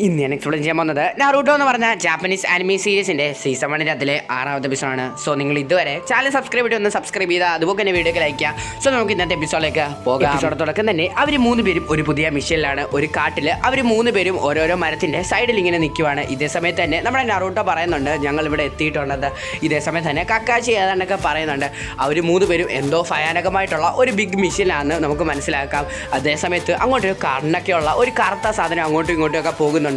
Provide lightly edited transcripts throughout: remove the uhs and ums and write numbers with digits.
ഇന്ന് ഞാൻ എക്സ്പ്ലെയിൻ ചെയ്യാൻ പോകുന്നത് നാറൂട്ടോ എന്ന് പറഞ്ഞ ജാപ്പനീസ് ആനിമി സീരീസിന്റെ സീസൺ 1 അതിലെ 6ാമത്തെ എപ്പിസോഡാണ്. സോ നിങ്ങൾ ഇതുവരെ ചാനൽ സബ്സ്ക്രൈബ് ചെയ്ത് ഒന്ന് സബ്സ്ക്രൈബ് ചെയ്താൽ അതുപോലെ തന്നെ വീഡിയോ ലൈക്ക് ചെയ്യുക. സോ നമുക്ക് ഇന്നത്തെ എപ്പിസോഡിലേക്ക് പോകാം. എപ്പിസോഡ് തുടക്കം തന്നെ അവർ 3 പേരും ഒരു പുതിയ മിഷനിലാണ്. ഒരു കാട്ടിൽ അവർ 3 പേരും ഓരോരോ മരത്തിന്റെ സൈഡിൽ ഇങ്ങനെ നിൽക്കുവാണ്. ഇതേ സമയത്ത് തന്നെ നമ്മുടെ നാറൂട്ടോ പറയുന്നുണ്ട് ഞങ്ങൾ ഇവിടെ എത്തിയിട്ടുണ്ടെന്ന്. ഇതേ സമയത്ത് തന്നെ കക്കാച്ചി ഏതാണ്ടൊക്കെ പറയുന്നുണ്ട്. അവർ 3 പേരും എന്തോ ഭയാനകമായിട്ടുള്ള ഒരു ബിഗ് മിഷനാണെന്ന് നമുക്ക് മനസ്സിലാക്കാം. അതേ സമയത്ത് അങ്ങോട്ട് കണ്ണൊക്കെയുള്ള ഒരു കറുത്ത സാധനം അങ്ങോട്ടും ഇങ്ങോട്ടും ഒക്കെ പോകുന്നുണ്ട്.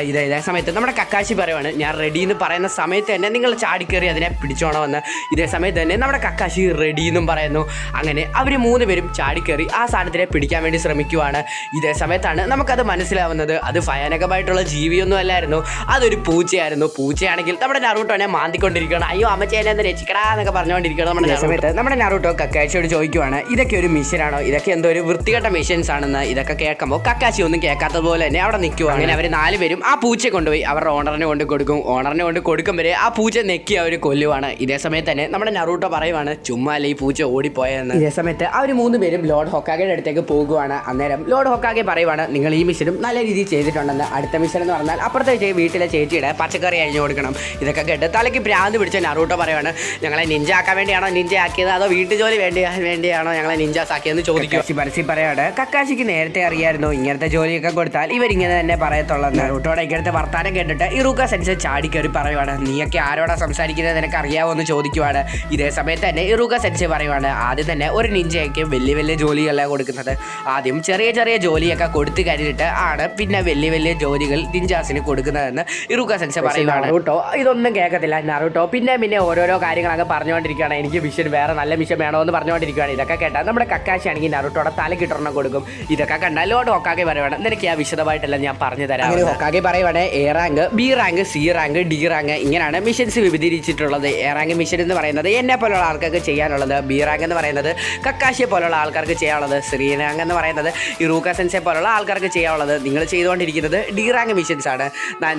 ഇതേ സമയത്ത് നമ്മുടെ കക്കാശി പറയുവാണ് ഞാൻ റെഡി എന്ന് പറയുന്ന സമയത്ത് തന്നെ നിങ്ങൾ ചാടിക്കയറി അതിനെ പിടിച്ചോണമെന്ന്. ഇതേ സമയത്ത് തന്നെ നമ്മുടെ കക്കാശി റെഡി എന്നും പറയുന്നു. അങ്ങനെ അവർ 3 പേരും ചാടിക്കയറി ആ സാധനത്തിനെ പിടിക്കാൻ വേണ്ടി ശ്രമിക്കുവാണ്. ഇതേ സമയത്താണ് നമുക്കത് മനസ്സിലാവുന്നത് അത് ഭയാനകമായിട്ടുള്ള ജീവിയൊന്നും അല്ലായിരുന്നു, അതൊരു പൂച്ചയായിരുന്നു. പൂച്ചയാണെങ്കിൽ നമ്മുടെ നാറൂട്ടോനെ മാന്തിക്കൊണ്ടിരിക്കുകയാണ്. അയ്യോ അമ്മച്ചേനെ ഒന്ന് രക്ഷിക്കടാ എന്നൊക്കെ പറഞ്ഞുകൊണ്ടിരിക്കുകയാണ്. നമ്മുടെ സമയത്ത് നമ്മുടെ നാറൂട്ടോ കക്കാശിയോട് ചോദിക്കുവാണ് ഇതൊക്കെ ഒരു മിഷനാണോ, ഇതൊക്കെ എന്തോ ഒരു വൃത്തികെട്ട മിഷൻസ് ആണെന്ന്. ഇതൊക്കെ കേൾക്കുമ്പോൾ കക്കാശി ഒന്നും കേൾക്കാത്തതുപോലെ തന്നെ അവിടെ നിൽക്കുവാണ്. അങ്ങനെ അവർ 4 പേരും ആ പൂച്ചയെ കൊണ്ടുപോയി അവരുടെ ഓണറിനെ കൊണ്ട് കൊടുക്കും. ഓണറിനെ കൊണ്ട് കൊടുക്കുമ്പോൾ ആ പൂച്ച നെക്കി അവർ കൊല്ലുവാണ്. ഇതേ സമയത്ത് തന്നെ നമ്മുടെ നാറൂട്ടോ പറയുവാണ് ചുമ്മാ അല്ലേ ഈ പൂച്ച ഓടിപ്പോയെന്ന്. ഇതേ സമയത്ത് അവർ 3 പേരും ലോർഡ് ഹൊക്കാഗയുടെ അടുത്തേക്ക് പോകുവാണ്. അന്നേരം ലോർഡ് ഹൊക്കാഗെ പറയുവാണ് നിങ്ങൾ ഈ മിഷനും നല്ല രീതിയിൽ ചെയ്തിട്ടുണ്ടെന്ന്. അടുത്ത മിഷൻ എന്ന് പറഞ്ഞാൽ അപ്പുറത്തെ വീട്ടിലെ ചേച്ചിയുടെ പച്ചക്കറി അഴിഞ്ഞു കൊടുക്കണം. ഇതൊക്കെ കേട്ട് തലയ്ക്ക് ഭ്രാന്ത് പിടിച്ച നാറൂട്ടോ പറയുവാണ് ഞങ്ങളെ നിഞ്ച ആക്കാൻ വേണ്ടിയാണോ നിഞ്ച ആക്കിയത് അതോ വീട്ടുജോലി വേണ്ടിയാണോ ഞങ്ങളെ നിഞ്ചാസ് ആക്കിയെന്ന് ചോദിക്കും. പരസ്യം പറയാണ് കക്കാശിക്ക് നേരത്തെ അറിയായിരുന്നു ഇങ്ങനത്തെ ജോലിയൊക്കെ കൊടുത്താൽ ഇവരിങ്ങനെ തന്നെ പറയത്തുള്ളൂ. നാറൂട്ടോടെ ഇങ്ങനത്തെ വർത്താനം കേട്ടിട്ട് ഇറൂക്ക സെൻസെ ചാടിക്കയറി പറയുവാണ് നീയൊക്കെ ആരോടാ സംസാരിക്കുന്നത് നിനക്ക് അറിയാവോ എന്ന് ചോദിക്കുവാണ്. ഇതേ സമയത്ത് തന്നെ ഇറൂക്ക സെൻസെ പറയുവാണ് ആദ്യം തന്നെ ഒരു നിഞ്ചയ്ക്ക് വലിയ ജോലിയല്ല കൊടുക്കുന്നത്, ആദ്യം ചെറിയ ജോലിയൊക്കെ കൊടുത്തു കഴിഞ്ഞിട്ട് ആണ് പിന്നെ വലിയ ജോലികൾ നിഞ്ചാസിന് കൊടുക്കുന്നതെന്ന് ഇറൂക്ക സെൻസെ പറയുവാണ്. നാറൂട്ടോ ഇതൊന്നും കേൾക്കത്തില്ല. നാറൂട്ടോ പിന്നെ ഓരോരോ കാര്യങ്ങളൊക്കെ പറഞ്ഞുകൊണ്ടിരിക്കുകയാണ്. എനിക്ക് മിഷൻ വേറെ നല്ല മിഷൻ വേണോ എന്ന് പറഞ്ഞുകൊണ്ടിരിക്കുകയാണ്. ഇതൊക്കെ കേട്ടാൽ നമ്മുടെ കക്കാശി ആണെങ്കിൽ നാറൂട്ടോടെ തലക്കിട്ടൊരെണ്ണം കൊടുക്കും. ഇതൊക്കെ കണ്ടാൽ ലോർഡ് ഹൊക്കാഗെ പറയുവാണ് നിനക്ക് ആ വിശദമായിട്ടെല്ലാം ഞാൻ പറഞ്ഞു തരാം. ഹൊക്കാഗെ പറയുവാണ് A rank B rank C rank D rank ഇങ്ങനെയാണ് മിഷൻസ് വിഭജിച്ചിട്ടുള്ളത്. എ റാങ്ക് മിഷൻ എന്ന് പറയുന്നത് എന്നെ പോലുള്ള ആൾക്കാർക്ക് ചെയ്യാനുള്ളത്, ബി റാങ്ക് എന്ന് പറയുന്നത് കക്കാശിയെ പോലുള്ള ആൾക്കാർക്ക് ചെയ്യാനുള്ളത്, സി റാങ്ക് എന്ന് പറയുന്നത് ഇറൂക്ക സെൻസെ പോലുള്ള ആൾക്കാർക്ക് ചെയ്യാനുള്ളത്. നിങ്ങൾ ചെയ്തുകൊണ്ടിരിക്കുന്നത് ഡി റാങ്ക് മിഷൻസ് ആണ്.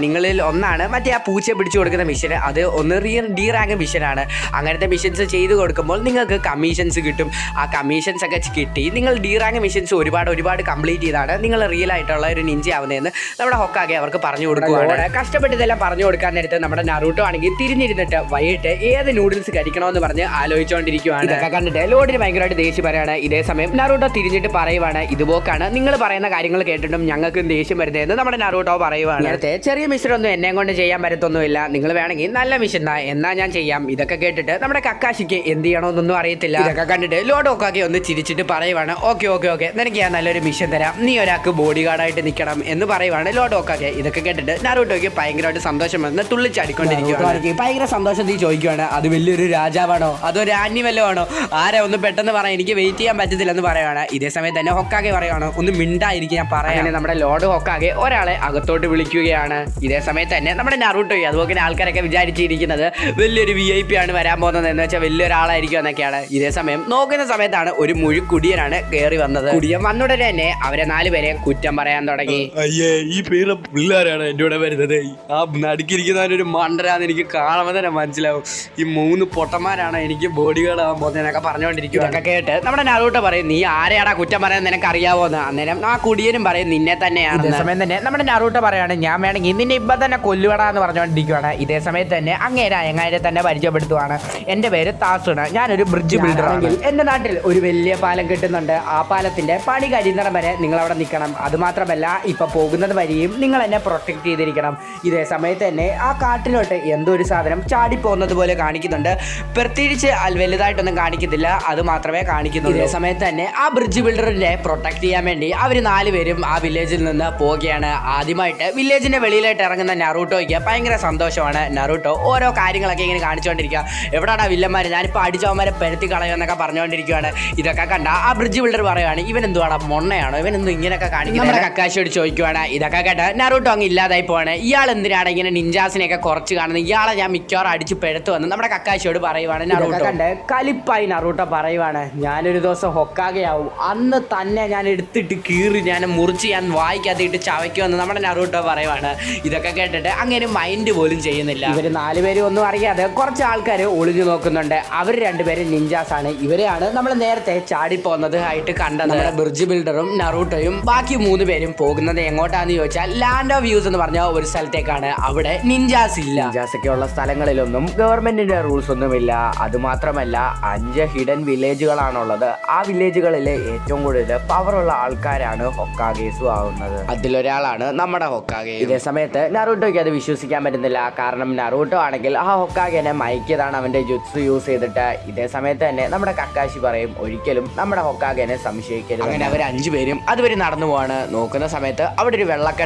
നിങ്ങളിൽ ഒന്നാണ് മറ്റേ ആ പൂച്ചയെ പിടിച്ചു കൊടുക്കുന്ന മിഷൻ, അത് ഒന്ന് ഡി റാങ്ക് മിഷനാണ്. അങ്ങനത്തെ മിഷൻസ് ചെയ്ത് കൊടുക്കുമ്പോൾ നിങ്ങൾക്ക് കമ്മീഷൻസ് കിട്ടും. ആ കമ്മീഷൻസ് ഒക്കെ കിട്ടി നിങ്ങൾ ഡി റാങ്ക് മിഷൻസ് ഒരുപാട് കംപ്ലീറ്റ് ചെയ്താണ് നിങ്ങൾ റിയൽ ആയിട്ടുള്ള ഒരു നിഞ്ച ആവുന്നതെന്ന് നമ്മുടെ ഹൊക്കാഗെ അവർക്ക് പറഞ്ഞു കൊടുക്കുകയാണ്. കഷ്ടപ്പെട്ട് ഇതെല്ലാം പറഞ്ഞു കൊടുക്കാൻ നേരത്ത് നമ്മുടെ നാറൂട്ടോ ആണെങ്കിൽ തിരിഞ്ഞിരുന്നിട്ട് വൈകിട്ട് ഏത് നൂഡിൽസ് കഴിക്കണമെന്ന് പറഞ്ഞ് ആലോചിച്ചുകൊണ്ടിരിക്കുകയാണ്. ഇതൊക്കെ കണ്ടിട്ട് ലോഡിന് ഭയങ്കരമായിട്ട് ദേഷ്യം പറയാണ്. ഇതേ സമയം നാറൂട്ടോ തിരിഞ്ഞിട്ട് പറയുവാണ് ഇതുപോക്കാണ് നിങ്ങൾ പറയുന്ന കാര്യങ്ങൾ കേട്ടിട്ടും ഞങ്ങൾക്ക് ദേഷ്യം വരുന്നതെന്ന് നമ്മുടെ നാറൂട്ടോ പറയുവാണ്. നേരത്തെ ചെറിയ മിഷനൊന്നും എന്നെ കൊണ്ട് ചെയ്യാൻ പറ്റത്തൊന്നുമില്ല, നിങ്ങൾ വേണമെങ്കിൽ നല്ല മിഷൻ എന്നാ ഞാൻ ചെയ്യാം. ഇതൊക്കെ കേട്ടിട്ട് നമ്മുടെ കക്കാശിക്ക് എന്ത് ചെയ്യണമെന്നൊന്നും അറിയത്തില്ല. ഇതൊക്കെ കണ്ടിട്ട് ലോഡ് ഹൊക്കാഗെ ഒന്ന് ചിരിച്ചിട്ട് പറയുവാണ് ഓക്കെ നിനക്ക് ഞാൻ നല്ലൊരു മിഷൻ തരാം, നീ ഒരാൾക്ക് ബോഡി ഗാർഡായിട്ട് നിൽക്കണം എന്ന് പറയുവാണ് ലോഡ് ഹൊക്കാഗെ. ഇതൊക്കെ കേട്ടിട്ട് നാറൂട്ടോയ്ക്ക് ഭയങ്കരമായിട്ട് സന്തോഷം വന്ന് തുള്ളിച്ചാടിക്കൊണ്ടിരിക്കുകയാണ്. ഭയങ്കര സന്തോഷത്തിൽ ചോദിക്കുവാണ് അത് വലിയൊരു രാജാവാണോ അതോ രാജ്ഞി വല്ലതും ആണോ, ആരെ ഒന്ന് പെട്ടെന്ന് പറയാം എനിക്ക് വെയിറ്റ് ചെയ്യാൻ പറ്റത്തില്ലെന്ന് പറയുവാണ്. ഇതേ സമയത്ത് തന്നെ ഹൊക്കാഗെ പറയുവാണ് ഒന്ന് മിണ്ടായിരിക്കും ഞാൻ പറയാൻ. നമ്മുടെ ലോർഡ് ഹൊക്കാഗെ ഒരാളെ അകത്തോട്ട് വിളിക്കുകയാണ്. ഇതേ സമയത്ത് തന്നെ നമ്മുടെ നാറൂട്ടോയെ അതുപോലെ ആൾക്കാരൊക്കെ വിചാരിച്ചിരിക്കുന്നത് വലിയൊരു VIP ആണ് വരാൻ പോകുന്നത് എന്ന് വെച്ചാൽ വലിയൊരാളായിരിക്കും എന്നൊക്കെയാണ്. ഇതേ സമയം നോക്കുന്ന സമയത്താണ് ഒരു മുഴുക്കുടിയനാണ് കയറി വന്നത്. കുടിയൻ വന്നുടനെ തന്നെ അവരെ 4 പേരെയും കുറ്റം പറയാൻ തുടങ്ങി. അയ്യേ ഈ പേര് പിള്ളേരാണ് എൻ്റെ കൂടെ വരുന്നത്, ആ നടുക്കിരിക്കുന്നവരൊരു മണ്ടരാന്ന് എനിക്ക് കാണുമ്പോൾ തന്നെ മനസ്സിലാവും. ഈ 3 പൊട്ടന്മാരാണ് എനിക്ക് ബോഡി ഗാർഡ് ആവാൻ പോകുന്നതിനൊക്കെ പറഞ്ഞുകൊണ്ടിരിക്കും. ഇതൊക്കെ കേട്ട് നമ്മുടെ നാറൂട്ടോ പറയും നീ ആരെയാടാ കുറ്റം പറയാൻ നിനക്ക് അറിയാവോന്ന്. അന്നേരം ആ കുടിയനും പറയും നിന്നെ തന്നെയാണ്. ഇതേ സമയം തന്നെ നമ്മുടെ നാറൂട്ടോ പറയാണ് ഞാൻ വേണമെങ്കിൽ നിന്നെ ഇപ്പം തന്നെ കൊല്ലുവടാ എന്ന് പറഞ്ഞുകൊണ്ടിരിക്കുകയാണ്. ഇതേ സമയത്ത് തന്നെ അങ്ങേരെ തന്നെ പരിചയപ്പെടുത്തുവാണ്. എൻ്റെ പേര് താസുണ്, ഞാനൊരു ബ്രിഡ്ജ് ബിൽഡർ ആണെങ്കിൽ എൻ്റെ നാട്ടിൽ ഒരു വലിയ പാലം കിട്ടുന്നുണ്ട്, ആ പാലത്തിൻ്റെ പണി കഴിയുന്നിടം വരെ നിങ്ങൾ അവിടെ നിൽക്കണം. അതുമാത്രമല്ല ഇപ്പം പോകുന്നത് വഴിയും നിങ്ങൾ എന്നെ പ്രൊട്ടക്ട് ചെയ്തിരിക്കണം. ഇതേ സമയത്ത് തന്നെ ആ കാട്ടിലോട്ട് എന്തോ ഒരു സാധനം ചാടിപ്പോകുന്നത് പോലെ കാണിക്കുന്നുണ്ട്. പ്രത്യേകിച്ച് വലുതായിട്ടൊന്നും കാണിക്കത്തില്ല, അത് മാത്രമേ കാണിക്കുന്നുള്ളൂ. ഇതേ സമയത്ത് തന്നെ ആ ബ്രിഡ്ജ് ബിൽഡറിനെ പ്രൊട്ടക്ട് ചെയ്യാൻ വേണ്ടി അവർ 4 പേരും ആ വില്ലേജിൽ നിന്ന് പോവുകയാണ്. ആദ്യമായിട്ട് വില്ലേജിന്റെ വെളിയിലായിട്ട് ഇറങ്ങുന്ന നാറൂട്ടോയ്ക്ക് ഭയങ്കര സന്തോഷമാണ്. നാറൂട്ടോ ഓരോ കാര്യങ്ങളൊക്കെ ഇങ്ങനെ കാണിച്ചുകൊണ്ടിരിക്കുക. എവിടെയാണ് വില്ലന്മാർ, ഞാനിപ്പോൾ അടിച്ചവന്മാരെ പെരുത്തി കളയുമെന്നൊക്കെ പറഞ്ഞുകൊണ്ടിരിക്കുകയാണ്. ഇതൊക്കെ കണ്ട ആ ബ്രിഡ്ജ് ബിൽഡർ പറയുകയാണ് ഇവൻ എന്തുവാണ് മൊണ്ണയാണോ, ഇവൻ എന്തോ ഇങ്ങനെയൊക്കെ കാണിക്കുന്നത്. കക്കാശിയോട് ചോദിക്കുവാണ്. ഇതൊക്കെ കേട്ട് നാറൂട്ടോ അങ്ങ് ഇല്ലാതായി പോവാണ്. ഇയാൾ എന്തിനാണ് ഇങ്ങനെ നിഞ്ചാസിനെയൊക്കെ കുറച്ച് കാണുന്നത്, ഇയാളെ ഞാൻ മിക്കവാറും അടിച്ച് പെടുത്തു വന്ന് നമ്മുടെ കക്കാശിയോട് പറയുവാണ്. നാറൂട്ടോ കണ്ട് കലിപ്പായി നാറൂട്ടോ പറയുവാണ് ഞാനൊരു ദിവസം ഹൊക്കാഗെയാവും, അന്ന് തന്നെ ഞാൻ എടുത്തിട്ട് കീറി ഞാൻ മുറിച്ച് ഞാൻ വായിക്കാത്തിട്ട് ചവയ്ക്കുമെന്ന് നമ്മുടെ നാറൂട്ടോ പറയുവാണ്. ഇതൊക്കെ കേട്ടിട്ട് അങ്ങനെ മൈൻഡ് പോലും ചെയ്യുന്നില്ല. ഇവർ 4 പേരും ഒന്നും അറിയാതെ കുറച്ച് ആൾക്കാർ ഒളിഞ്ഞു നോക്കുന്നുണ്ട്. അവർ 2 പേരും നിഞ്ചാസ് ആണ്. ഇവരെയാണ് നമ്മൾ നേരത്തെ ചാടിപ്പോകുന്നത് ആയിട്ട് കണ്ടത്. ബ്രിഡ്ജ് ബിൽഡറും നാറൂട്ടോയും ബാക്കി 3 പേരും പോകുന്നത് എങ്ങോട്ടാന്ന് ചോദിച്ചാൽ വെച്ചാൽ ലാൻഡ് ഓഫ് വ്യൂസ് എന്ന് പറഞ്ഞ ഒരു സ്ഥലത്തേക്കാണ്. അവിടെ നിഞ്ചാസ് ഇല്ല. നിഞ്ചാസ് ഒക്കെ ഉള്ള സ്ഥലങ്ങളിലൊന്നും ഗവൺമെന്റിന്റെ റൂൾസ് ഒന്നുമില്ല. അതുമാത്രമല്ല 5 ഹിഡൻ വില്ലേജുകളാണുള്ളത്. ആ വില്ലേജുകളിൽ ഏറ്റവും കൂടുതൽ പവറുള്ള ആൾക്കാരാണ് ഹൊക്കാഗേസും ആവുന്നത്. അതിലൊരാളാണ് നമ്മുടെ ഹൊക്കാഗെ. ഇതേ സമയത്ത് നറൂട്ടോയ്ക്ക് അത് വിശ്വസിക്കാൻ പറ്റുന്നില്ല. കാരണം നറൂട്ടോ ആണെങ്കിൽ ആ ഹൊക്കാഗെനെ മയക്കിയതാണ് അവന്റെ ജുത്സു യൂസ് ചെയ്തിട്ട്. ഇതേ സമയത്ത് തന്നെ നമ്മുടെ കക്കാശി പറയും ഒരിക്കലും നമ്മുടെ ഹൊക്കാഗെനെ സംശയിക്കരുത്. അങ്ങനെ അവർ 5 പേരും അതുവരെ നടന്നു പോവാണ്. നോക്കുന്ന സമയത്ത് അവിടെ ഒരു വെള്ളക്കെട്ടുണ്ട്.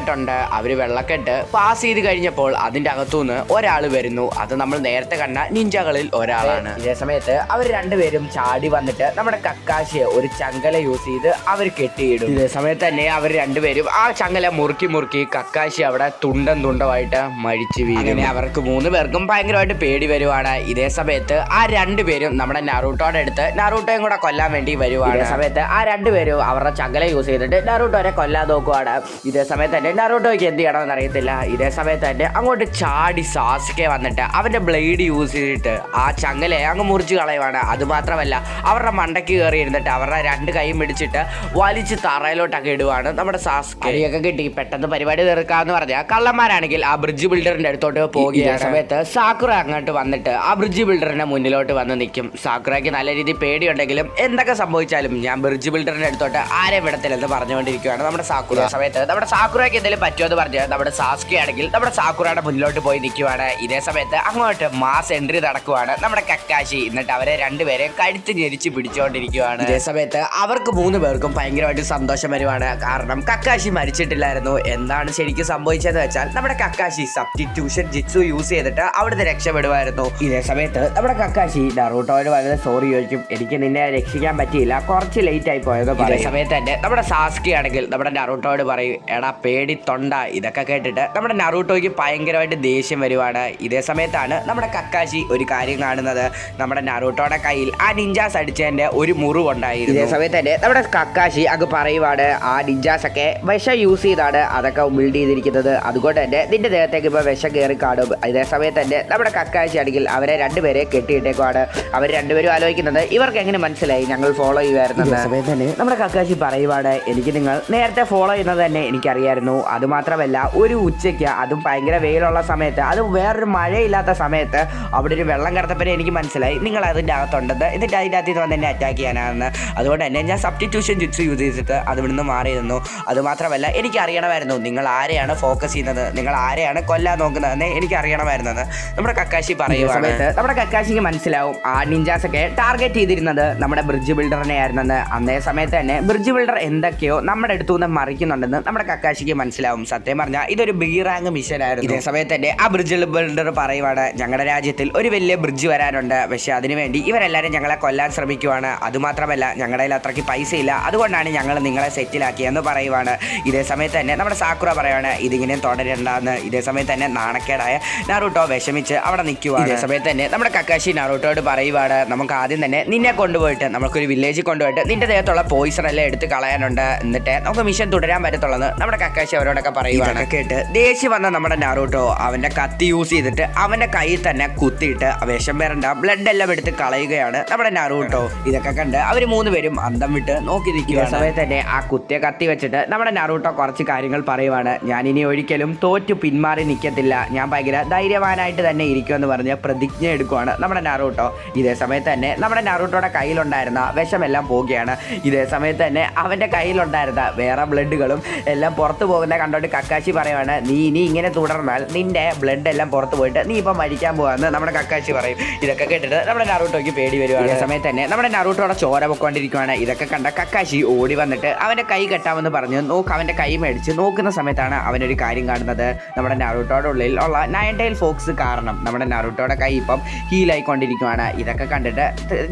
അവര് വെള്ളക്കെട്ട് പാസ് ചെയ്ത് കഴിഞ്ഞപ്പോൾ അതിന്റെ അകത്തുനിന്ന് ഒരാൾ വരുന്നു. അത് നമ്മൾ നേരത്തെ കണ്ട നിഞ്ചകളിൽ ഒരാളാണ്. ഇതേ സമയത്ത് അവർ രണ്ടുപേരും ചാടി വന്നിട്ട് നമ്മുടെ കക്കാശിയെ ഒരു ചങ്കല യൂസ് ചെയ്ത് അവർ കെട്ടിയിടും. ഇതേ സമയത്ത് തന്നെ അവർ രണ്ടുപേരും ആ ചങ്കല മുറുക്കി കക്കാശി അവിടെ തുണ്ടമായിട്ട് മരിച്ചു വീഴും. അങ്ങനെ അവർക്ക് 3 പേർക്കും ഭയങ്കരമായിട്ട് പേടി വരുവാണ്. ഇതേ സമയത്ത് ആ 2 പേരും നമ്മുടെ നറൂട്ടോയുടെ അടുത്ത് നറൂട്ടോയും കൂടെ കൊല്ലാൻ വേണ്ടി വരുവാണ്. ഇതേ സമയത്ത് ആ 2 പേരും അവരുടെ ചങ്കല യൂസ് ചെയ്തിട്ട് നറൂട്ടോനെ കൊല്ലാൻ നോക്കുവാണ്. ഇതേ സമയത്ത് തന്നെ നറൂട്ടോയ്ക്ക് എന്ത് ചെയ്യണമെന്ന് അറിയത്തില്ല. ഇതേ സമയത്ത് തന്നെ അങ്ങോട്ട് ചാടി സാസുകെ വന്നിട്ട് അവന്റെ ബ്ലേഡ് യൂസ് ചെയ്തിട്ട് ആ ചങ്ങലയെ അങ്ങ് മുറിച്ച് കളയുവാണ്. അതുമാത്രമല്ല അവരുടെ മണ്ടയ്ക്ക് കയറി ഇരുന്നിട്ട് അവരുടെ 2 കൈയും പിടിച്ചിട്ട് വലിച്ച് തറയിലോട്ടൊക്കെ ഇടുവാണ് നമ്മുടെ സാസുകെ. അടിയൊക്കെ കിട്ടി പെട്ടെന്ന് പരിപാടി തീർക്കാന്ന് പറഞ്ഞാൽ കള്ളന്മാരാണെങ്കിൽ ആ ബ്രിഡ്ജ് ബിൽഡറിന്റെ അടുത്തോട്ട് പോകുന്ന സമയത്ത് സാക്കുറ അങ്ങോട്ട് വന്നിട്ട് ആ ബ്രിഡ്ജ് ബിൽഡറിന്റെ മുന്നിലോട്ട് വന്ന് നിൽക്കും. സാക്കുറയ്ക്ക് നല്ല രീതിയിൽ പേടിയുണ്ടെങ്കിലും എന്തൊക്കെ സംഭവിച്ചാലും ഞാൻ ബ്രിഡ്ജ് ബിൽഡറിന്റെ അടുത്തോട്ട് ആരെ വിടത്തില്ലെന്ന് പറഞ്ഞുകൊണ്ടിരിക്കുകയാണ് നമ്മുടെ സാക്കുറ. സമയത്ത് നമ്മുടെ സാക്കുറയ്ക്ക് എന്തെങ്കിലും പറ്റുമെന്ന് പറഞ്ഞ് നമ്മുടെ സാസുകെ ആണെങ്കിൽ നമ്മുടെ സാക്കുറയുടെ മുന്നിലോട്ട് പോയി നിൽക്കുവാണ്. ഇതേ സമയത്ത് അങ്ങോട്ട് മാസ് എൻട്രി നടക്കുവാണ് നമ്മുടെ കക്കാശി. എന്നിട്ട് അവരെ 2 പേരെയും കഴുത്ത് ഞെരിച്ച് പിടിച്ചുകൊണ്ടിരിക്കുകയാണ്. ഇതേ സമയത്ത് അവർക്ക് 3 പേർക്കും ഭയങ്കരമായിട്ട് സന്തോഷം വരുവാണ്. കാരണം കക്കാശി മരിച്ചിട്ടില്ലായിരുന്നു. എന്താണ് ശരിക്കും സംഭവിച്ചതെന്ന് വെച്ചാൽ നമ്മുടെ കക്കാശി സബ്സ്റ്റിറ്റ്യൂഷൻ ജിറ്റ്സു യൂസ് ചെയ്തിട്ട് അവിടുന്ന് രക്ഷപ്പെടുമായിരുന്നു. ഇതേ സമയത്ത് നമ്മുടെ കക്കാശി നറൂട്ടോയോട് വളരെ സോറി ചോദിക്കും. എനിക്ക് നിന്നെ രക്ഷിക്കാൻ പറ്റിയില്ല, കുറച്ച് ലേറ്റ് ആയി പോയത്. ഇതേ സമയത്ത് തന്നെ നമ്മുടെ സാസുകെ ആണെങ്കിൽ നമ്മുടെ നറൂട്ടോയോട് പറയും എടാ പേടി തൊണ്ട. ഇതൊക്കെ കേട്ടിട്ട് നമ്മുടെ നറൂട്ടോയ്ക്ക് ഭയങ്കരമായിട്ട് ദേഷ്യം വരുവാണ്. ഇതേ സമയത്താണ് നമ്മുടെ കക്കാശി ഒരു കാര്യം കാണുന്നത്. നമ്മുടെ നറൂട്ടോയുടെ കയ്യിൽ ആ നിഞ്ചാസ് അടിച്ചതിന്റെ ഒരു മുറിവുണ്ടായിരുന്നു. ഇതേ സമയത്ത് തന്നെ നമ്മുടെ കക്കാശി അങ്ങ് പറയുവാണ് ആ നിഞ്ചാസ് ഒക്കെ വിഷം യൂസ് ചെയ്താണ് അതൊക്കെ ബിൽഡ് ചെയ്തിരിക്കുന്നത്. അതുകൊണ്ട് തന്നെ നിന്റെ ദേഹത്തേക്ക് ഇപ്പൊ വിഷം കയറി കാണും. ഇതേ സമയത്ത് തന്നെ നമ്മുടെ കക്കാശി ആണെങ്കിൽ അവരെ 2 പേരെ കെട്ടിയിട്ടേക്കുവാണ്. അവർ 2 പേരും ആലോചിക്കുന്നത് ഇവർക്ക് എങ്ങനെ മനസ്സിലായി ഞങ്ങൾ ഫോളോ ചെയ്യുമായിരുന്നു. സമയത്ത് തന്നെ നമ്മുടെ കക്കാശി പറയുവാണ് എനിക്ക് നിങ്ങൾ നേരത്തെ ഫോളോ ചെയ്യുന്നത് തന്നെ എനിക്കറിയായിരുന്നു. അതുമാത്രമല്ല ഒരു ഉച്ചയ്ക്ക് അതും ഭയങ്കര വെയിലുള്ള സമയത്ത് അതും വേറൊരു മഴയില്ലാത്ത സമയത്ത് അവിടെ ഒരു വെള്ളം കിടത്തപ്പനെ എനിക്ക് മനസ്സിലായി നിങ്ങൾ അതിൻ്റെ അകത്തുണ്ടെന്ന്. എന്നിട്ട് അതിൻ്റെ അകത്ത് വന്ന് എന്നെ അറ്റാക്ക് ചെയ്യാനാണെന്ന്. അതുകൊണ്ട് തന്നെ ഞാൻ സബ്സ്റ്റിറ്റ്യൂഷൻ ജിറ്റ്സു യൂസ് ചെയ്തിട്ട് അത് ഇവിടുന്ന് മാറി നിന്നു. അതുമാത്രമല്ല എനിക്ക് അറിയണമായിരുന്നു നിങ്ങൾ ആരെയാണ് ഫോക്കസ് ചെയ്യുന്നത്, നിങ്ങൾ ആരെയാണ് കൊല്ലാൻ നോക്കുന്നതെന്ന് എനിക്ക് അറിയണമായിരുന്നത് നമ്മുടെ കക്കാശി പറയുന്ന സമയത്ത് നമ്മുടെ കക്കാശിക്ക് മനസ്സിലാവും ആ നിഞ്ചാസ് ഒക്കെ ടാർഗറ്റ് ചെയ്തിരുന്നത് നമ്മുടെ ബ്രിഡ്ജ് ബിൽഡറിനെ ആയിരുന്നെന്ന്. അന്നേ സമയത്ത് തന്നെ ബ്രിഡ്ജ് ബിൽഡർ എന്തൊക്കെയോ നമ്മുടെ അടുത്തു നിന്ന് മറിക്കുന്നുണ്ടെന്ന് നമ്മുടെ കക്കാശിക്ക് മനസ്സിലാവും. സത്യം പറഞ്ഞാൽ ഇതൊരു ബി റാങ്ക് മിഷൻ ആയിരുന്നു. ഇതേ സമയത്ത് തന്നെ ആ ബ്രിഡ്ജ് ബിൽഡർ പറയുവാണ് ഞങ്ങളുടെ രാജ്യത്തിൽ ഒരു വലിയ ബ്രിഡ്ജ് വരാനുണ്ട്, പക്ഷെ അതിനുവേണ്ടി ഇവരെല്ലാവരും ഞങ്ങളെ കൊല്ലാൻ ശ്രമിക്കുവാണ്. അതുമാത്രമല്ല ഞങ്ങളുടെ കയ്യിൽ അത്രയ്ക്ക് പൈസ ഇല്ല, അതുകൊണ്ടാണ് ഞങ്ങൾ നിങ്ങളെ സെറ്റിലാക്കിയെന്ന് പറയുവാണ്. ഇതേ സമയത്ത് തന്നെ നമ്മുടെ സാക്കുറ പറയുവാണ് ഇതിങ്ങനെ തുടരണ്ടെന്ന്. ഇതേ സമയത്ത് തന്നെ നാണക്കേടായ നറൂട്ടോ വിഷമിച്ച് അവിടെ നിൽക്കുവാണ്. ഇതേ സമയത്ത് തന്നെ നമ്മുടെ കക്കാശി നറൂട്ടോയോട് പറയുവാണ് നമുക്ക് ആദ്യം തന്നെ നിന്നെ കൊണ്ടുപോയിട്ട് നമുക്കൊരു വില്ലേജിൽ കൊണ്ടുപോയിട്ട് നിന്റെ ദേഹത്തുള്ള പോയിസൺ എല്ലാം എടുത്ത് കളയാനുണ്ട്, എന്നിട്ട് നമുക്ക് മിഷൻ തുടരാൻ പറ്റത്തുള്ളത് നമ്മുടെ കക്കാശി അവരോടൊക്കെ പറയുവാണ്. കേട്ട് ദേഷ്യം വന്ന നമ്മുടെ നറൂട്ടോ അവന്റെ കത്തി യൂസ് ചെയ്തിട്ട് അവന്റെ കയ്യിൽ തന്നെ കുത്തിയിട്ട് വിഷം വരണ്ട ബ്ലഡ് എല്ലാം എടുത്ത് കളയുകയാണ് നമ്മുടെ നറൂട്ടോ. ഇതൊക്കെ കണ്ട് അവർ 3 പേരും അന്തം വിട്ട് നോക്കി നിൽക്കുക. സമയത്ത് തന്നെ ആ കുത്തിയ കത്തി വെച്ചിട്ട് നമ്മുടെ നറൂട്ടോ കുറച്ച് കാര്യങ്ങൾ പറയുവാണ്. ഞാൻ ഇനി ഒരിക്കലും തോറ്റു പിന്മാറി നിൽക്കത്തില്ല, ഞാൻ ഭയങ്കര ധൈര്യവാനായിട്ട് തന്നെ ഇരിക്കുമെന്ന് പറഞ്ഞ് പ്രതിജ്ഞ എടുക്കുവാണ് നമ്മുടെ നറൂട്ടോ. ഇതേ സമയത്ത് തന്നെ നമ്മുടെ നറൂട്ടോയുടെ കയ്യിലുണ്ടായിരുന്ന വിഷമെല്ലാം പോവുകയാണ്. ഇതേ സമയത്ത് തന്നെ അവന്റെ കയ്യിലുണ്ടായിരുന്ന വേറെ ബ്ലഡുകളും എല്ലാം പുറത്തു പോകുന്ന കണ്ടോണ്ട് കക്കാശി പറയുവാണ് നീ ഇനി ഇങ്ങനെ തുടർന്നാൽ നിന്റെ ബ്ലഡ് എല്ലാം പുറത്തു പോയിട്ട് നീ ഇപ്പം മരിക്കാൻ പോകാമെന്ന് നമ്മുടെ കക്കാശി പറയും. ഇതൊക്കെ കേട്ടിട്ട് നമ്മുടെ നറൂട്ടോയ്ക്ക് പേടി വരുവാണ്. ഈ സമയത്ത് തന്നെ നമ്മുടെ നറൂട്ടോയുടെ ചോര പൊക്കോണ്ടിരിക്കുവാണ്. ഇതൊക്കെ കണ്ട കക്കാശി ഓടി വന്നിട്ട് അവന്റെ കൈ കെട്ടാമെന്ന് പറഞ്ഞ് അവന്റെ കൈ മേടിച്ച് നോക്കുന്ന സമയത്താണ് അവനൊരു കാര്യം കാണുന്നത്. നമ്മുടെ നറൂട്ടോയുടെ ഉള്ളിൽ ഉള്ള 9 tail ഫോക്സ് കാരണം നമ്മുടെ നറൂട്ടോയുടെ കൈ ഇപ്പം ഹീലായിക്കൊണ്ടിരിക്കുവാണ്. ഇതൊക്കെ കണ്ടിട്ട്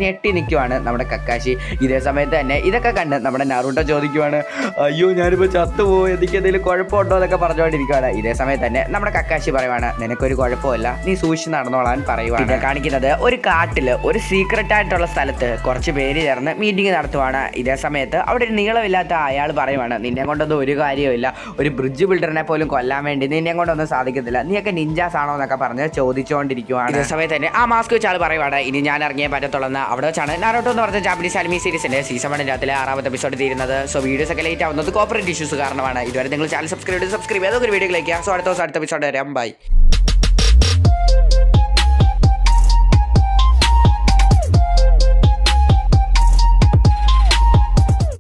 ഞെട്ടി നിൽക്കുവാണ് നമ്മുടെ കക്കാശി. ഇതേ സമയത്ത് തന്നെ ഇതൊക്കെ കണ്ട് നമ്മുടെ നറൂട്ടോ ചോദിക്കുവാണ് അയ്യോ ഞാനിപ്പോൾ ചത്തുപോയി, എനിക്ക് എന്തെങ്കിലും കുഴപ്പമുണ്ടോ എന്നൊക്കെ പറഞ്ഞുകൊണ്ടിരിക്കുകയാണ്. ഇതേ സമയത്ത് തന്നെ നമ്മുടെ കക്കാശി പറയുവാണ് നിനക്കൊരു കുഴപ്പമില്ല, നീ സൂക്ഷിച്ച് നടന്നോളാൻ പറയുവാണ്. കാണിക്കുന്നത് ഒരു കാട്ടില് ഒരു സീക്രട്ട് ആയിട്ടുള്ള സ്ഥലത്ത് കുറച്ച് പേര് ചേർന്ന് മീറ്റിംഗ് നടത്തുവാണ്. ഇതേ സമയത്ത് അവിടെ ഒരു നീളമില്ലാത്ത അയാൾ പറയുവാണ് നിന്നെ കൊണ്ടൊന്നും ഒരു കാര്യമില്ല, ഒരു ബ്രിഡ്ജ് ബിൽഡറിനെ പോലും കൊല്ലാൻ വേണ്ടി നിന്നെ കൊണ്ടൊന്നും സാധിക്കത്തില്ല, നീയൊക്കെ നിഞ്ചാസ് ആണോ എന്നൊക്കെ പറഞ്ഞ് ചോദിച്ചുകൊണ്ടിരിക്കുവാണ്. ഇതേ സമയത്ത് തന്നെ ആ മാസ്ക് വെച്ച് ആൾ പറയുവാണ് ഇനി ഞാൻ ഇറങ്ങിയേ പറ്റത്തുള്ളൂ. അവിടെ വെച്ചാണ് നാരുട്ടോ എന്ന് പറഞ്ഞ ജാപ്പനീസ് ആനിമി സീരീസിന്റെ സീസൺ 1 6ാമത്തെ എപ്പിസോഡ് തീരുന്നത്. സോ വീഡിയോസ് ഒക്കെ ലേറ്റ് ആവുന്നത് കോപ്പറേറ്റ് ഇഷ്യൂസ് കാരണമാണ്. ഇതുവരെ നിങ്ങൾ ചാനൽ സബ്സ്ക്രൈബ് ചെയ്യാതെ ഒരു വീഡിയോ ലൈക്ക് ചെയ്യുക. സോ അടുത്ത ദിവസം അടുത്ത എപ്പിസോഡ് വരാം. ബൈ.